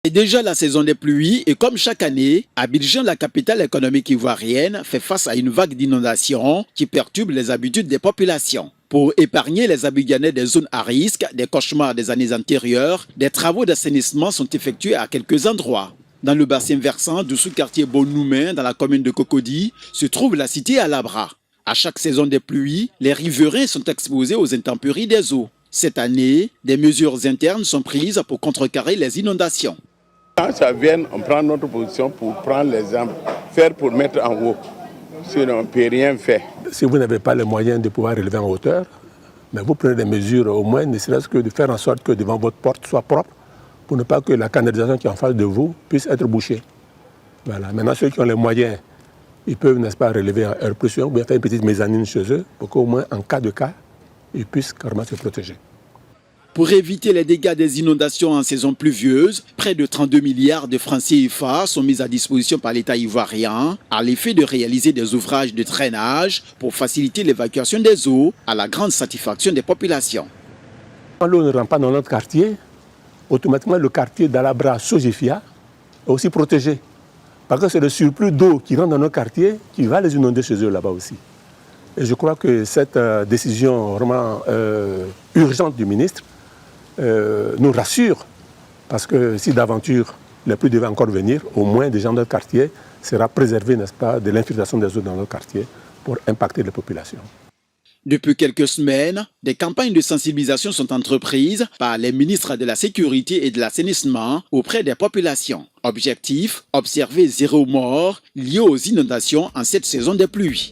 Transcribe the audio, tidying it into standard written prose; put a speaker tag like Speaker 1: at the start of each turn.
Speaker 1: C'est déjà la saison des pluies et comme chaque année, Abidjan, la capitale économique ivoirienne, fait face à une vague d'inondations qui perturbe les habitudes des populations. Pour épargner les Abidjanais des zones à risque, des cauchemars des années antérieures, des travaux d'assainissement sont effectués à quelques endroits. Dans le bassin versant du sous-quartier Bonoumen, dans la commune de Cocody, se trouve la cité Alabra. À chaque saison des pluies, les riverains sont exposés aux intempéries des eaux. Cette année, des mesures internes sont prises pour contrecarrer les inondations.
Speaker 2: Quand ça vient, on prend notre position pour prendre les arbres, faire pour mettre en haut. Sinon, on ne peut rien faire.
Speaker 3: Si vous n'avez pas les moyens de pouvoir relever en hauteur, mais vous prenez des mesures au moins, ne serait-ce que de faire en sorte que devant votre porte soit propre, pour ne pas que la canalisation qui est en face de vous puisse être bouchée. Voilà. Maintenant, ceux qui ont les moyens, ils peuvent, n'est-ce pas, relever en R+1 ou bien faire une petite mezzanine chez eux, pour qu'au moins, en cas de cas, ils puissent carrément se protéger.
Speaker 1: Pour éviter les dégâts des inondations en saison pluvieuse, près de 32 milliards de francs CFA sont mis à disposition par l'État ivoirien à l'effet de réaliser des ouvrages de drainage pour faciliter l'évacuation des eaux à la grande satisfaction des populations.
Speaker 3: Quand l'eau ne rentre pas dans notre quartier, automatiquement le quartier d'Alabra-Sojifia est aussi protégé. Parce que c'est le surplus d'eau qui rentre dans notre quartier qui va les inonder chez eux là-bas aussi. Et je crois que cette décision vraiment urgente du ministre nous rassure, parce que si d'aventure les pluies devaient encore venir, au moins des gens de notre quartier sera préservé, n'est-ce pas, de l'infiltration des eaux dans notre quartier pour impacter les populations.
Speaker 1: Depuis quelques semaines, des campagnes de sensibilisation sont entreprises par les ministres de la Sécurité et de l'Assainissement auprès des populations. Objectif, observer 0 mort lié aux inondations en cette saison des pluies.